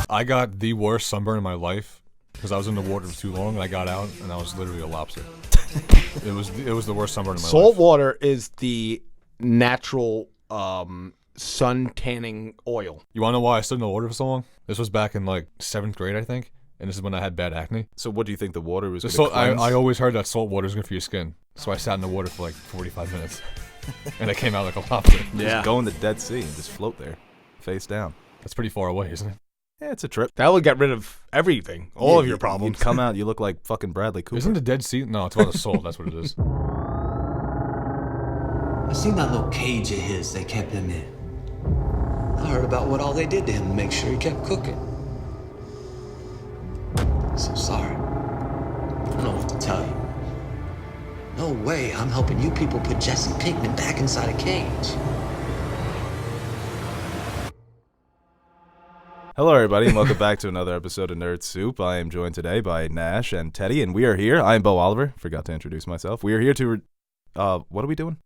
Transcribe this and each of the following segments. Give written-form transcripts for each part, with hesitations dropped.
I got the worst sunburn in my life because I was in the water for too long, and I got out, and I was literally a lobster. It was the worst sunburn in my life. Salt water is the natural sun tanning oil. You want to know why I stood in the water for so long? This was back in like 7th grade, I think, and this is when I had bad acne. So what do you think the water was going to cleanse? I always heard that salt water is good for your skin, so I sat in the water for like 45 minutes, and I came out like a lobster. Yeah. Just go in the Dead Sea and just float there, face down. That's pretty far away, isn't it? Yeah, it's a trip. That would get rid of everything, all of your problems. You'd come out, you look like fucking Bradley Cooper. Isn't the Dead Sea? No, it's about the salt. That's what it is. I seen that little cage of his they kept him in. I heard about what all they did to him to make sure he kept cooking. So sorry. I don't know what to tell you. No way I'm helping you people put Jesse Pinkman back inside a cage. Hello, everybody, and welcome back to another episode of Nerd Soup. I am joined today by Nash and Teddy, and we are here. I am Bo Oliver. Forgot to introduce myself. We are here to, what are we doing?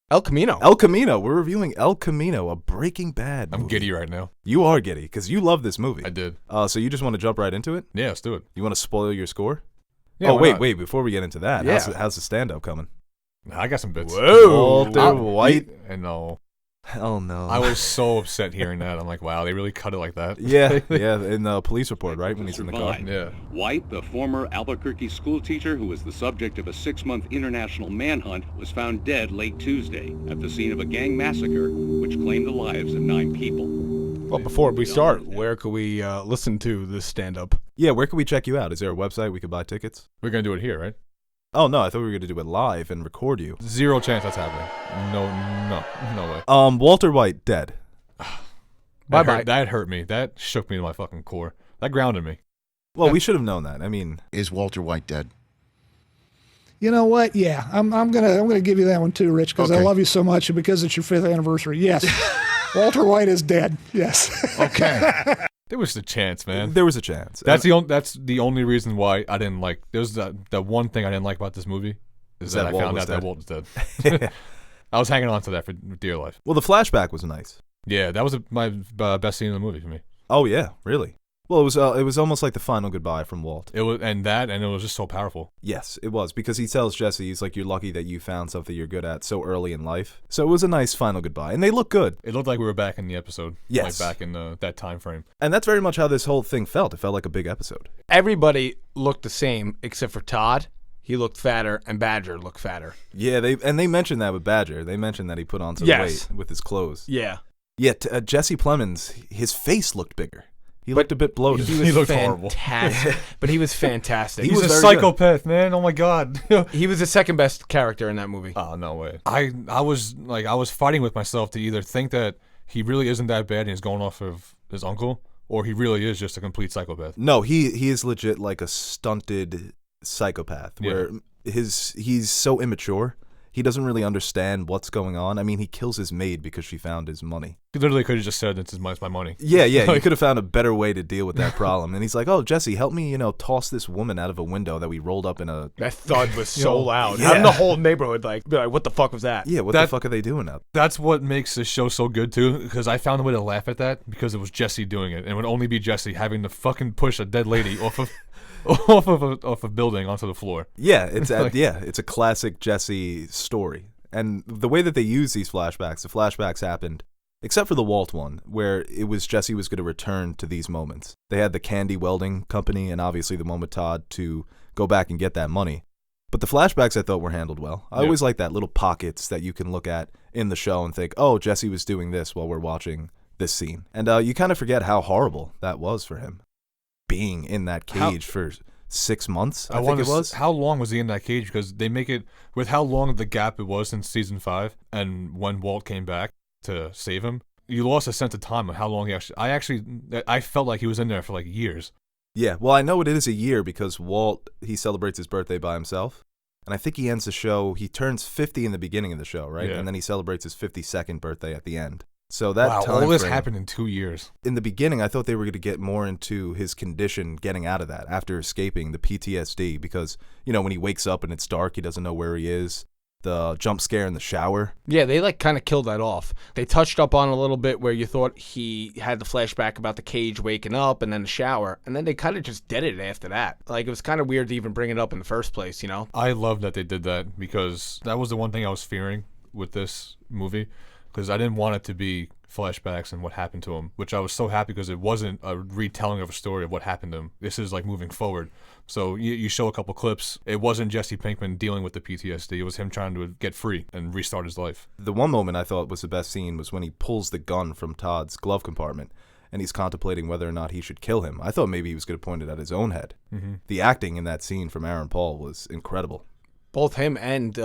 El Camino. El Camino. We're reviewing El Camino, a Breaking Bad movie. I'm giddy right now. You are giddy, because you love this movie. I did. So you just want to jump right into it? Yeah, let's do it. You want to spoil your score? Yeah, wait, before we get into that, Yeah. how's the stand-up coming? I got some bits. Whoa. Walter White. And no. Hell no. I was so upset hearing that. I'm like, wow, they really cut it like that? Yeah, in the police report, right, when he's in the car? Yeah. White, the former Albuquerque school teacher who was the subject of a 6-month international manhunt, was found dead late Tuesday at the scene of a gang massacre which claimed the lives of 9 people. Well, before we start, where could we listen to this stand-up? Yeah, where can we check you out? Is there a website we could buy tickets? We're going to do it here, right? Oh, no, I thought we were going to do it live and record you. Zero chance that's happening. No way. Walter White, dead. Bye-bye. That hurt me. That shook me to my fucking core. That grounded me. Well, we should have known that. I mean... Is Walter White dead? You know what? Yeah, I'm gonna give you that one too, Rich, because I love you so much and because it's your 5th anniversary. Yes, Walter White is dead. Yes. Okay. There was a chance, man. There was a chance. That's the only reason why I didn't like. There's the one thing I didn't like about this movie is that I found out that Walt was dead. I was hanging on to that for dear life. Well, the flashback was nice. Yeah, that was my best scene in the movie for me. Oh yeah, really. Well, it was almost like the final goodbye from Walt. It was, and it was just so powerful. Yes, it was, because he tells Jesse, he's like, you're lucky that you found something you're good at so early in life. So it was a nice final goodbye, and they look good. It looked like we were back in the episode. Yes. Like back in that time frame. And that's very much how this whole thing felt. It felt like a big episode. Everybody looked the same except for Todd. He looked fatter, and Badger looked fatter. Yeah, they mentioned that with Badger. They mentioned that he put on some weight with his clothes. Yeah. Yet Jesse Plemons, his face looked bigger. He looked a bit bloated. He looked fantastic. horrible. But he was fantastic. He's a psychopath, man. Oh my god. He was the second best character in that movie. Oh, no way. I was fighting with myself to either think that he really isn't that bad and he's going off of his uncle, or he really is just a complete psychopath. No, he is legit like a stunted psychopath where he's so immature. He doesn't really understand what's going on. I mean, he kills his maid because she found his money. He literally could have just said, it's my money. Yeah, you could have found a better way to deal with that problem. And he's like, oh, Jesse, help me, toss this woman out of a window that we rolled up in a... That thud was so loud. Yeah. And the whole neighborhood be like, what the fuck was that? Yeah, what the fuck are they doing up? That's what makes this show so good, too, because I found a way to laugh at that because it was Jesse doing it. And it would only be Jesse having to fucking push a dead lady off of a building onto the floor. Yeah, it's a classic Jesse story. And the way that they use these flashbacks, the flashbacks happened, except for the Walt one, where it was Jesse was going to return to these moments. They had the candy welding company and obviously the one with Todd to go back and get that money. But the flashbacks I thought were handled well. I always like that little pockets that you can look at in the show and think, oh, Jesse was doing this while we're watching this scene. And you kind of forget how horrible that was for him, being in that cage for 6 months, I think it was. How long was he in that cage? Because they make it with how long the gap it was since season 5 and when Walt came back to save him. You lost a sense of time of how long he actually. I felt like he was in there for like years. Yeah, well, I know it is a year because Walt, he celebrates his birthday by himself. And I think he ends the show, he turns 50 in the beginning of the show, right? Yeah. And then he celebrates his 52nd birthday at the end. So that Wow, time all this frame- happened in 2 years. In the beginning, I thought they were going to get more into his condition getting out of that after escaping the PTSD because, when he wakes up and it's dark, he doesn't know where he is. The jump scare in the shower. Yeah, they kind of killed that off. They touched up on a little bit where you thought he had the flashback about the cage waking up and then the shower, and then they kind of just did it after that. Like, it was kind of weird to even bring it up in the first place, I love that they did that because that was the one thing I was fearing with this movie because I didn't want it to be flashbacks and what happened to him, which I was so happy because it wasn't a retelling of a story of what happened to him. This is like moving forward. So you show a couple clips. It wasn't Jesse Pinkman dealing with the PTSD. It was him trying to get free and restart his life. The one moment I thought was the best scene was when he pulls the gun from Todd's glove compartment and he's contemplating whether or not he should kill him. I thought maybe he was going to point it at his own head. Mm-hmm. The acting in that scene from Aaron Paul was incredible. Both him and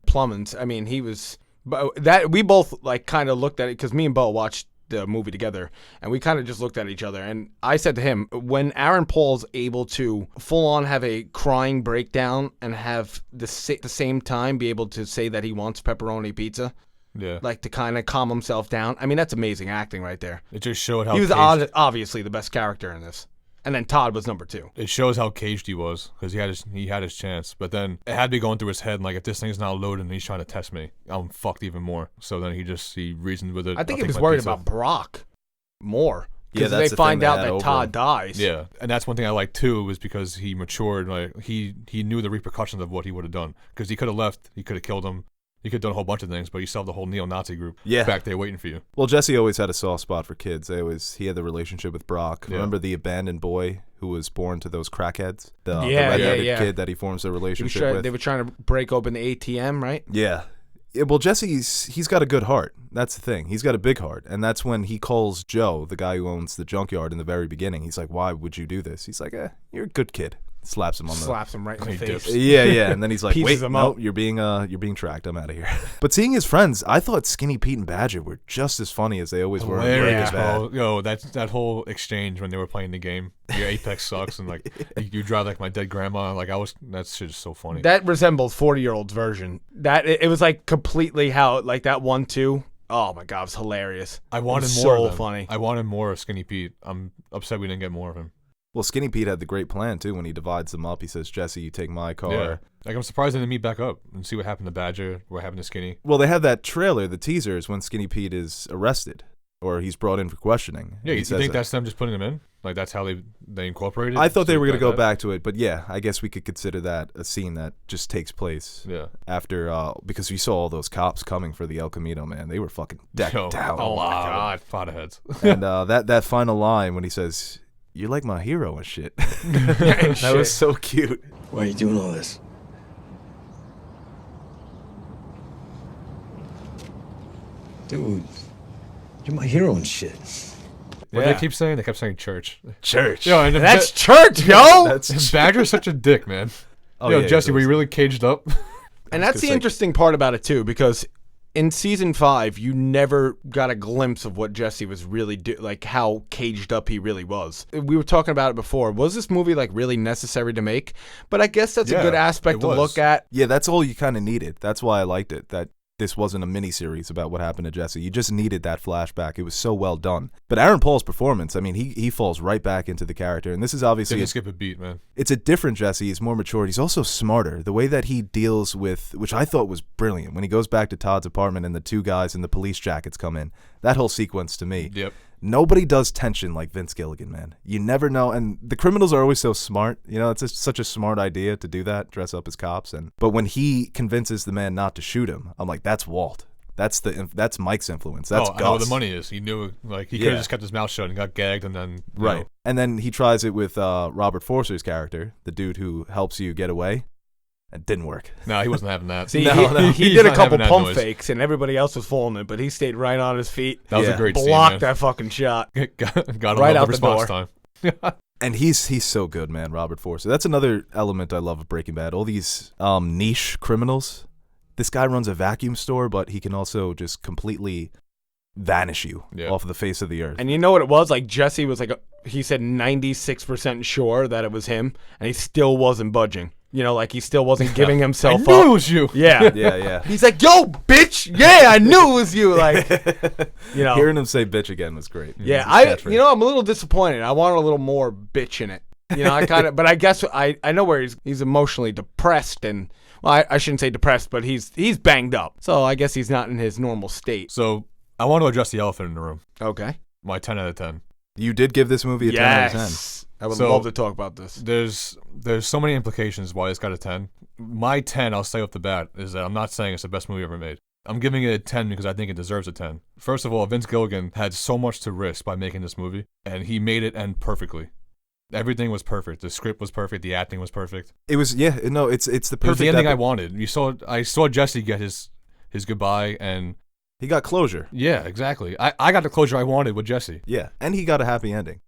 Plummins. I mean, he was... But that we both kind of looked at it because me and Bo watched the movie together, and we kind of just looked at each other. And I said to him, when Aaron Paul's able to full on have a crying breakdown and have the same time be able to say that he wants pepperoni pizza, to kind of calm himself down. I mean, that's amazing acting right there. It just showed how he was obviously the best character in this. And then Todd was number 2. It shows how caged he was because he had his chance. But then it had to be going through his head. Like, if this thing's not loaded and he's trying to test me, I'm fucked even more. So then he reasoned with it. I think he was worried about Brock more. Because they find out that Todd dies. Yeah, and that's one thing I like too, was because he matured. Like he knew the repercussions of what he would have done. Because he could have left, he could have killed him. He could have done a whole bunch of things, but you still have the whole neo-Nazi group back there waiting for you. Well, Jesse always had a soft spot for kids. He had the relationship with Brock. Yeah. Remember the abandoned boy who was born to those crackheads? The red-headed kid that he forms a relationship with. They were trying to break open the ATM, right? Yeah. Well, Jesse's got a good heart. That's the thing. He's got a big heart. And that's when he calls Joe, the guy who owns the junkyard in the very beginning. He's like, why would you do this? He's like, you're a good kid. Slaps him right in the face. Yeah. And then he's like, wait, no, you're being tracked. I'm out of here. But seeing his friends, I thought Skinny Pete and Badger were just as funny as they always were. Hilarious, bro. Yo, that whole exchange when they were playing the game. Your Apex sucks, and like you drive like my dead grandma. Like that shit is so funny. That resembled 40-year-old's version. That it was like completely how like that 1-2. Oh my god, it was hilarious. I wanted more. So funny. I wanted more of Skinny Pete. I'm upset we didn't get more of him. Well, Skinny Pete had the great plan, too, when he divides them up. He says, Jesse, you take my car. Yeah. Like, I'm surprised they didn't meet back up and see what happened to Badger, what happened to Skinny. Well, they have that trailer, the teasers, when Skinny Pete is arrested or he's brought in for questioning. Yeah, you think that's them just putting him in? Like, that's how they incorporated it? I thought they were going to go back to it, but yeah, I guess we could consider that a scene that just takes place after, because we saw all those cops coming for the El Camino, man. They were fucking decked out. Oh, my God. Fodder heads. And that final line when he says... You're like my hero and shit. That was so cute. Why are you doing all this? Dude, you're my hero and shit. What they keep saying? They kept saying church. Church. Yo, and that's church, yo! Badger's such a dick, man. Jesse, were you really caged up? And that's the interesting part about it, too, because... In season 5, you never got a glimpse of what Jesse was really like how caged up he really was. We were talking about it before. Was this movie like really necessary to make? But I guess that's a good aspect to look at. Yeah, that's all you kind of needed. That's why I liked it. That this wasn't a miniseries about what happened to Jesse. You just needed that flashback. It was so well done. But Aaron Paul's performance, I mean, he falls right back into the character. And this is obviously... Didn't skip a beat, man. It's a different Jesse. He's more mature. He's also smarter. The way that he deals with... Which I thought was brilliant. When he goes back to Todd's apartment and the two guys in the police jackets come in. That whole sequence to me. Yep. Nobody does tension like Vince Gilligan, man. You never know. And the criminals are always so smart. You know, it's just such a smart idea to do that, dress up as cops. But when he convinces the man not to shoot him, I'm like, that's Walt. That's Mike's influence. That's Gus. I know where the money is. He knew, like, he could have just kept his mouth shut and got gagged and then... Right. Know. And then he tries it with Robert Forster's character, the dude who helps you get away. It didn't work. No, he wasn't having that. See, he did a couple pump fakes, and everybody else was falling it, but he stayed right on his feet. That was a great scene, blocked that fucking shot. got right out the response time. And he's so good, man, Robert Forster. That's another element I love of Breaking Bad. All these niche criminals. This guy runs a vacuum store, but he can also just completely vanish you off of the face of the earth. And you know what it was? Like, Jesse was like, he said 96% sure that it was him, and he still wasn't budging. Like he still wasn't giving himself I knew up. it was you. Yeah. Yeah. He's like, yo, bitch. Yeah, I knew it was you. Like, Hearing him say bitch again was great. Yeah, It was his catchphrase. I'm a little disappointed. I wanted a little more bitch in it. But I guess I know where he's emotionally depressed and, well, I shouldn't say depressed, but he's banged up. So I guess he's not in his normal state. So I want to address the elephant in the room. Okay. My 10 out of 10. You did give this movie a 10 out of 10. Yes. I would So- love to talk about this. There's so many implications why it's got a 10. My 10, I'll say off the bat, is that I'm not saying it's the best movie ever made. I'm giving it a 10 because I think it deserves a 10. First of all, Vince Gilligan had so much to risk by making this movie, and he made it end perfectly. Everything was perfect. The script was perfect. The acting was perfect. It was, it's the It was perfect the ending I epi- wanted. I saw Jesse get his goodbye, and He got closure. yeah, exactly. I got the closure I wanted with Jesse. Yeah, and he got a happy ending.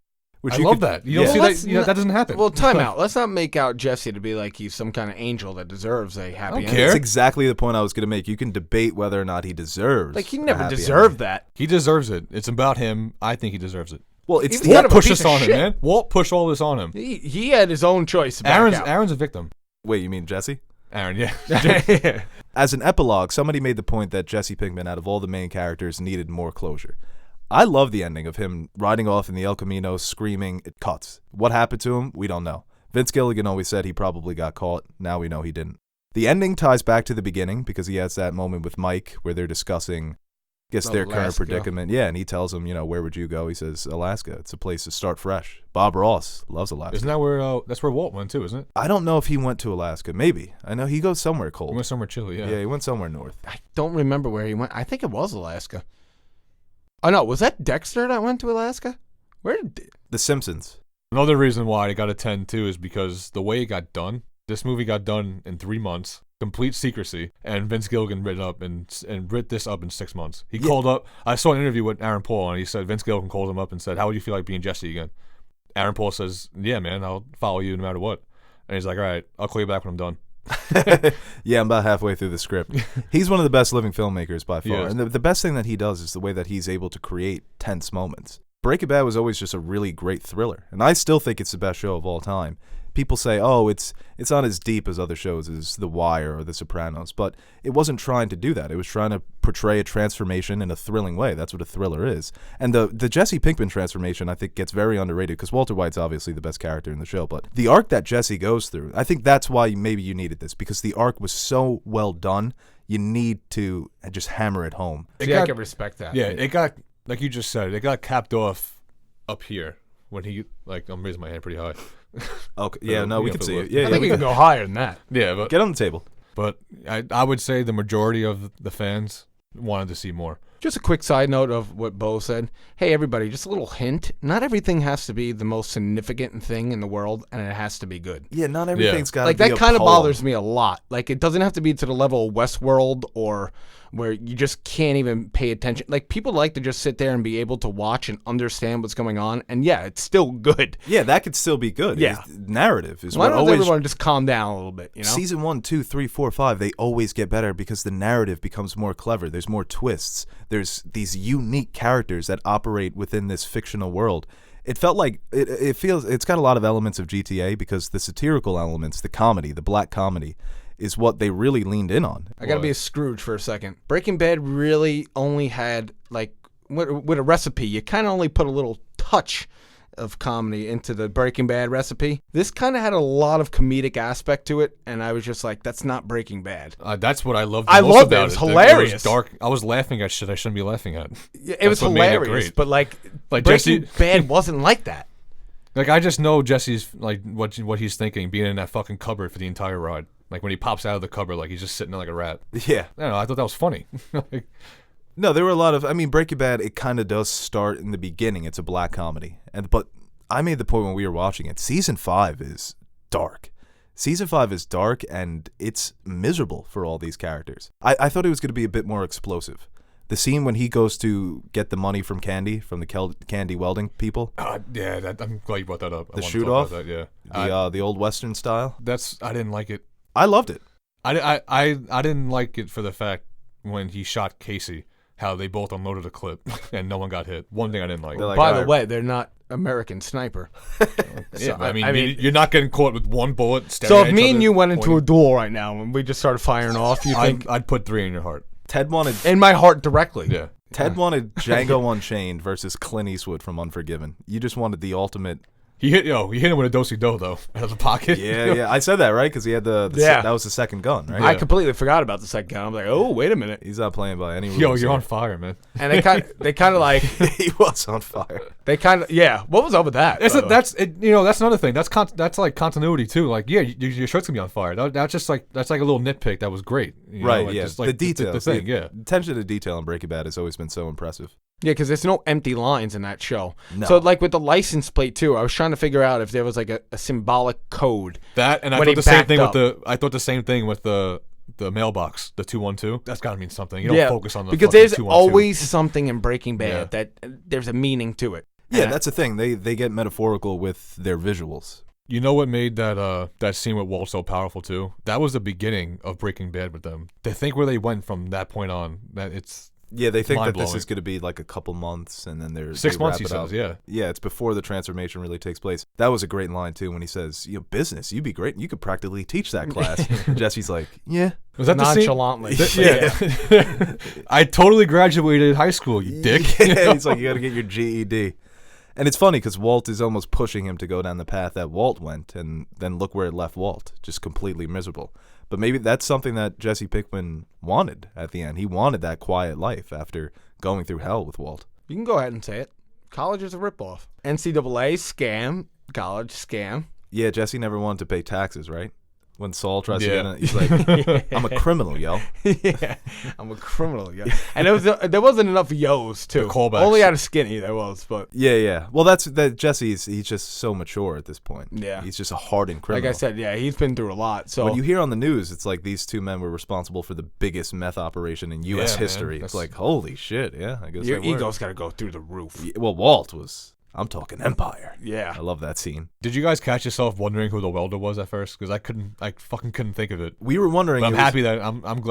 Which I you love could- that. You don't yeah. see Well, that. That doesn't happen. Well, time out. Let's not make out Jesse to be like he's some kind of angel that deserves a happy ending. care. That's exactly the point I was going to make. You can debate whether or not he deserves. Like, he a never happy deserved ending. that. He deserves it. It's about him. I think he deserves it. Well, it's He's kind Walt of a pushed piece this of on him, shit. man. Walt pushed all this on him. He had his own choice to back out. Aaron's a victim. Wait, you mean Jesse? Aaron, yeah. As an epilogue, somebody made the point that Jesse Pinkman, out of all the main characters, needed more closure. I love the ending of him riding off in the El Camino, screaming. It cuts. What happened to him? We don't know. Vince Gilligan always said he probably got caught. Now we know he didn't. The ending ties back to the beginning because he has that moment with Mike where they're discussing, their current Alaska. predicament. Yeah, and he tells him, where would you go? He says, Alaska. It's a place to start fresh. Bob Ross loves Alaska. Isn't that where? That's where Walt went too, isn't it? I don't know if he went to Alaska. Maybe. I know he goes somewhere He cold. went somewhere chilly. Yeah, he went somewhere north. I don't remember where he went. I think it was Alaska. Oh, no. Was that Dexter that went to Alaska? Where did... The Simpsons. Another reason why it got a 10 too is because the way it got done. This movie got done in 3 months, complete secrecy, and Vince Gilligan writ this up in 6 months. He called up. I saw an interview with Aaron Paul, and he said Vince Gilligan called him up and said, "How would you feel like being Jesse again?" Aaron Paul says, "Yeah, man, I'll follow you no matter what." And he's like, "All right, I'll call you back when I'm done." Yeah, I'm about halfway through the script. He's one of the best living filmmakers by far. Yes. And the best thing that he does is the way that he's able to create tense moments. Breaking Bad was always just a really great thriller. And I still think it's the best show of all time. People say, oh, it's not as deep as other shows as The Wire or The Sopranos. But it wasn't trying to do that. It was trying to portray a transformation in a thrilling way. That's what a thriller is. And the Jesse Pinkman transformation, I think, gets very underrated because Walter White's obviously the best character in the show. But the arc that Jesse goes through, I think that's why maybe you needed this, because the arc was so well done. You need to just hammer it home. I can respect that. Yeah, it got, like you just said, it got capped off up here when he, like, I'm raising my hand pretty high. Okay. Yeah, no, we can see it. I Yeah, think we can go higher than that. Yeah, but Get on the table. I would say the majority of the fans wanted to see more. Just a quick side note of what Bo said. Hey, everybody, just a little hint. Not everything has to be the most significant thing in the world, and it has to be good. Yeah, not everything's got to Like, be that a kind of poem. bothers me a lot. Like, it doesn't have to be to the level of Westworld or where you just can't even pay attention. Like, people like to just sit there and be able to watch and understand what's going on, and yeah, it's still good. Yeah, that could still be good. Yeah. Narrative is Why what don't always. everyone just calm down a little bit, you know? Season 1, 2, 3, 4, 5, they always get better because the narrative becomes more clever. There's more twists. There's these unique characters that operate within this fictional world. It felt like it's got a lot of elements of GTA because the satirical elements, the comedy, the black comedy, is what they really leaned in on. I gotta be a Scrooge for a second. Breaking Bad really only had, like, with a recipe, you kind of only put a little touch of comedy into the Breaking Bad recipe. This kind of had a lot of comedic aspect to it, and I was just like, that's not Breaking Bad. That's what I loved. I most loved it. about It was It hilarious. was dark. I was laughing at shit I shouldn't be laughing at. It was what made it hilarious, great. but like Jesse- Breaking Bad wasn't like that. Like, I just know Jesse's, like, what he's thinking, being in that fucking cupboard for the entire ride. Like, when he pops out of the cupboard, like, he's just sitting there like a rat. Yeah. I don't know. I thought that was funny. Like, No, there were a lot of. I mean, Breaking Bad. It kind of does start in the beginning. It's a black comedy, but I made the point when we were watching it. Season 5 is dark. Season 5 is dark, and it's miserable for all these characters. I thought it was going to be a bit more explosive. The scene when he goes to get the money from Candy, from the Candy welding people. yeah, I'm glad you brought that up. The shoot-off? Yeah. The old Western style. I didn't like it. I loved it. I didn't like it for the fact when he shot Casey how they both unloaded a clip and no one got hit. One thing I didn't like. They're like, By all the right. way, they're not American Sniper. Yeah, I mean, you're not getting caught with one bullet. So staring if at me each and other, you went into a pointing, duel right now and we just started firing off, you think I'd put 3 in your heart. Ted wanted in my heart directly? Yeah. Ted wanted Django Unchained versus Clint Eastwood from Unforgiven. You just wanted the ultimate. He hit him with a do-si-do, though, out of the pocket. Yeah. I said that, right? Because he had that was the second gun, right? I completely forgot about the second gun. I'm like, oh, wait a minute. He's not playing by any rules. Yo, you're here. on fire, man. And they kind of like, He was on fire. What was up with that? That's another thing. That's like continuity too. Like, yeah, your shirt's gonna be on fire. That's like a little nitpick. That was great. You know, Right, like, yeah. just like the details. the thing, yeah. Attention to detail in Breaking Bad has always been so impressive. Yeah, because there's no empty lines in that show. No. So, like with the license plate too, I was trying to figure out if there was like a symbolic code. That and I when thought he the same backed thing up. with the mailbox, the 212. That's gotta mean something. You don't focus on the because fucking there's 212. always something in Breaking Bad that there's a meaning to it. Yeah, And that's the thing. They get metaphorical with their visuals. You know what made that scene with Walt so powerful too? That was the beginning of Breaking Bad with them. To think where they went from that point on, that it's Yeah, they think that this mind-blowing. is going to be like a couple months, and then they're 6 they months. wrap He it up. says, yeah. Yeah, it's before the transformation really takes place. That was a great line too when he says, business, you'd be great. You could practically teach that class." Jesse's like, "Yeah." Was that the scene? Nonchalantly. Yeah. I totally graduated high school, you dick. Yeah, he's like, "You got to get your GED." And it's funny because Walt is almost pushing him to go down the path that Walt went, and then look where it left Walt, just completely miserable. But maybe that's something that Jesse Pinkman wanted at the end. He wanted that quiet life after going through hell with Walt. You can go ahead and say it. College is a ripoff. NCAA scam. College scam. Yeah, Jesse never wanted to pay taxes, right? When Saul tries to Yeah. get in, he's like, "I'm a criminal, yo." Yeah, I'm a criminal, yo. And there wasn't enough yos too. The callbacks. Only out of Skinny there was, but Yeah. Well, that's that. Jesse's he's just so mature at this point. Yeah. he's just a hardened criminal. like I said, yeah, he's been through a lot. So when you hear on the news, it's like these two men were responsible for the biggest meth operation in U.S. Yeah, man. history. It's That's- like, holy shit, yeah. I guess your they were. ego's got to go through the roof. Yeah, well, Walt was. I'm talking empire. Yeah. I love that scene. Did you guys catch yourself wondering who the welder was at first? Because I fucking couldn't think of it. We were wondering. But I'm it was- happy that I'm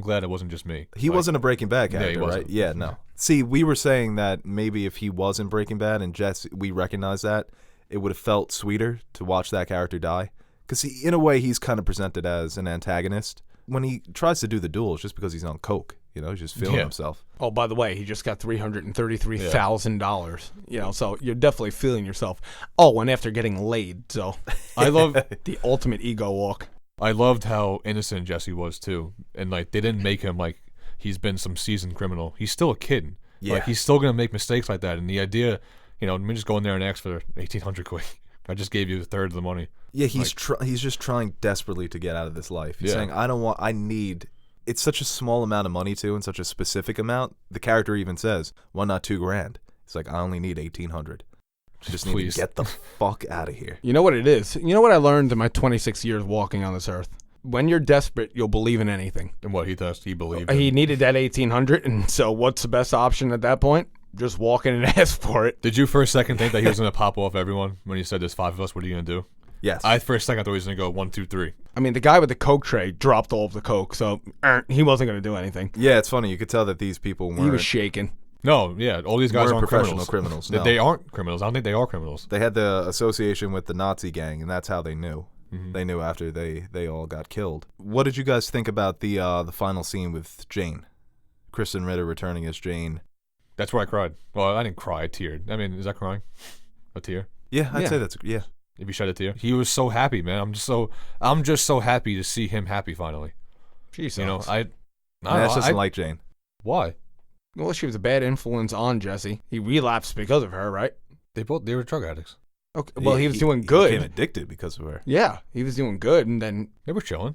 glad it wasn't just me. He wasn't a Breaking Bad Yeah, he character, right? wasn't. Yeah, no. See, we were saying that maybe if he was in Breaking Bad and Jesse, we recognized that, it would have felt sweeter to watch that character die. Because in a way, he's kind of presented as an antagonist. When he tries to do the duel, it's just because he's on coke. He's just feeling Yeah. himself. Oh, by the way, he just got $333,000. So you're definitely feeling yourself. Oh, and after getting laid, so I love. the ultimate ego walk. I loved how innocent Jesse was too, and like they didn't make him like he's been some seasoned criminal. He's still a kid. Yeah. Like he's still gonna make mistakes like that. And the idea, let me just go in there and ask for 1,800 quick. I just gave you a third of the money. Yeah, he's just trying desperately to get out of this life. He's Yeah. saying, I need. It's such a small amount of money too, and such a specific amount. The character even says, "Why not $2,000?" He's like, "I only need 1,800. Just need Please. to get the fuck out of here." You know what it is? You know what I learned in my 26 years walking on this earth? When you're desperate, you'll believe in anything. And what he does, he believed. He needed that 1,800, and so what's the best option at that point? Just walk in and ask for it. Did you for a second think that he was gonna pop off everyone when he said there's 5 of us? What are you gonna do? Yes. For a second I thought he was gonna go 1, 2, 3. I mean, the guy with the Coke tray dropped all of the Coke, so he wasn't going to do anything. Yeah, it's funny. You could tell that these people weren't. He was shaking. No, yeah, all these guys Weren't aren't professional criminals. criminals, no. They aren't criminals. I don't think they are criminals. They had the association with the Nazi gang, and that's how they knew. Mm-hmm. They knew after they all got killed. What did you guys think about the final scene with Jane? Kristen Ritter returning as Jane. That's where I cried. Well, I didn't cry. I teared. I mean, is that crying? A tear? Yeah, I'd Yeah. say that's yeah. If you shed a tear, he was so happy, man. I'm just so happy to see him happy finally. Jesus. I don't Nash know, doesn't like Jane. why Well, she was a bad influence on Jesse. He relapsed because of her, right? they were drug addicts. Okay. Well, he was doing He good. became addicted because of her. Yeah, he was doing good, and then They were chilling.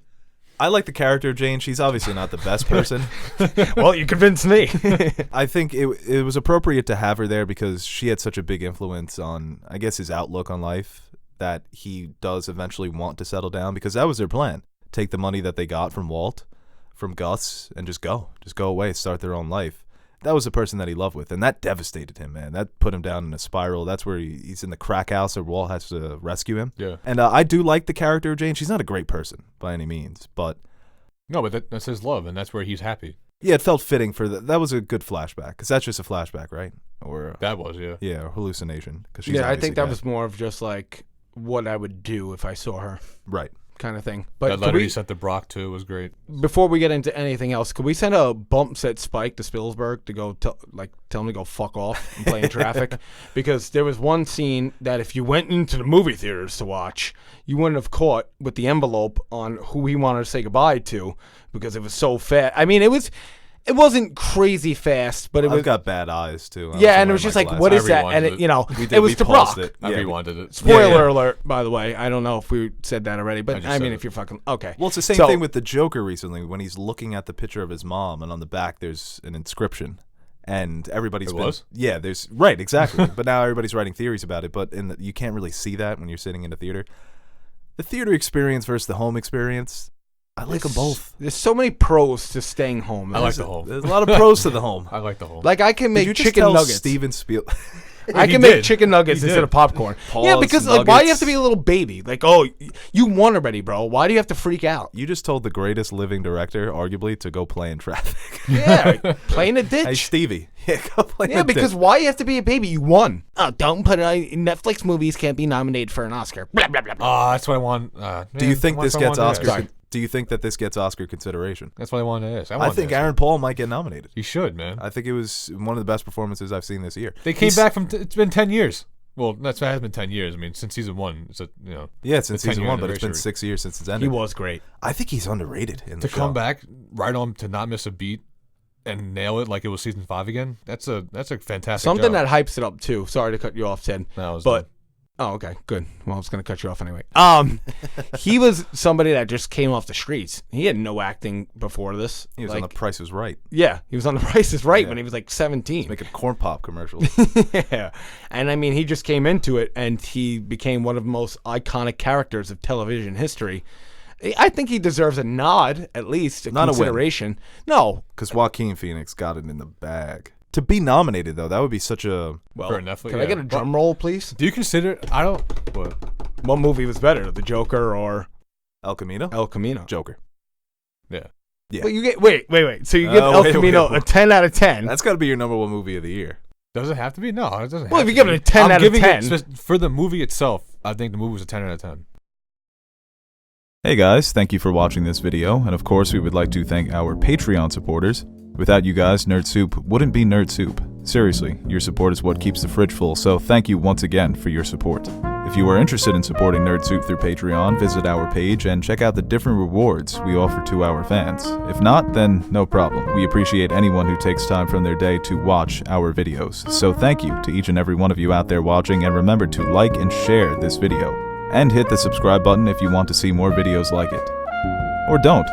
I like the character of Jane. She's obviously not the best person. well, you convinced me. I think it was appropriate to have her there because she had such a big influence on, I guess, his outlook on life, that he does eventually want to settle down, because that was their plan. Take the money that they got from Walt, from Gus, and just go away, start their own life. That was the person that he loved with, and that devastated him, man. That put him down in a spiral. That's where he's in the crack house where Walt has to rescue him. Yeah. And I do like the character of Jane. She's not a great person by any means, but No, but that's his love, and that's where he's happy. Yeah, it felt fitting for that was a good flashback, because that's just a flashback, right? Or That was, yeah. yeah, or hallucination. Cause Yeah, I think that was more of just like what I would do if I saw her, right. kind of thing. That But letter he sent to Brock, too, was great. before we get into anything else, could we send a bump set Spike to Spielberg to go tell him to go fuck off and play in traffic? Because there was one scene that if you went into the movie theaters to watch, you wouldn't have caught with the envelope on who he wanted to say goodbye to, because it was so fast. I mean, it wasn't crazy fast, but it was. I've got bad eyes too. Yeah, and it was just like, what is that? And it was to Brock. I rewinded it. Spoiler alert, by the way. I don't know if we said that already, but I mean, if you're fucking okay. Well, it's the same thing with the Joker recently when he's looking at the picture of his mom, and on the back there's an inscription, and everybody's yeah, there's right exactly. But now everybody's writing theories about it, but you can't really see that when you're sitting in a theater. The theater experience versus the home experience. I like them both. There's so many pros to staying home. I like the home. There's a lot of pros to the home. I like the home. Like I can make Did you chicken just tell nuggets. Steven Spielberg. I can make chicken nuggets instead of popcorn. Yeah, because like, why do you have to be a little baby? Like, oh, you won already, bro. Why do you have to freak out? You just told the greatest living director, arguably, to go play in traffic. Yeah, play in a ditch. Hey, Stevie. Yeah, go play in Yeah, a because ditch. why you have to be a baby? You won. Oh, don't put it on Netflix movies can't be nominated for an Oscar. Blah blah blah. That's what I want. Do you think this gets Oscar? Sorry. Do you think that this gets Oscar consideration? That's what I wanted to ask. I think Aaron Paul might get nominated. He should, man. I think it was one of the best performances I've seen this year. They came back from. It's been 10 years. Well, that has been 10 years. I mean, since season 1, it's yeah, since the season 1, but it's been anniversary. 6 years since it's ended. He was great. I think he's underrated in the To show. come back right on to not miss a beat and nail it like it was season 5 again. That's a fantastic. Something job. that hypes it up too. Sorry to cut you off, Ted. No, but oh, okay, good. Well, I was gonna cut you off anyway. He was somebody that just came off the streets. He had no acting before this. He was on The Price is Right. Yeah, he was on The Price is Right when he was like 17. Making corn pop commercials. Yeah, and I mean, he just came into it, and he became one of the most iconic characters of television history. I think he deserves a nod, at least, Not a win. consideration. No, Because Joaquin Phoenix got it in the bag. To be nominated, though, that would be such a... well, For a Netflix, can I yeah. get a drum roll, please? Do you consider? I don't. What? What movie was better, The Joker or El Camino? El Camino? Joker. Yeah. Yeah. Well, you get wait. So you give El wait, Camino wait. a 10 out of 10. That's got to be your number 1 movie of the year. Does it have to be? No, it doesn't. Well, have if you to give it be. a 10 I'm out of giving 10. for the movie itself, I think the movie was a 10 out of 10. Hey guys, thank you for watching this video, and of course we would like to thank our Patreon supporters. Without you guys, Nerd Soup wouldn't be Nerd Soup. Seriously, your support is what keeps the fridge full, so thank you once again for your support. If you are interested in supporting Nerd Soup through Patreon, visit our page and check out the different rewards we offer to our fans. If not, then no problem. We appreciate anyone who takes time from their day to watch our videos. So thank you to each and every one of you out there watching, and remember to like and share this video. And hit the subscribe button if you want to see more videos like it. Or don't.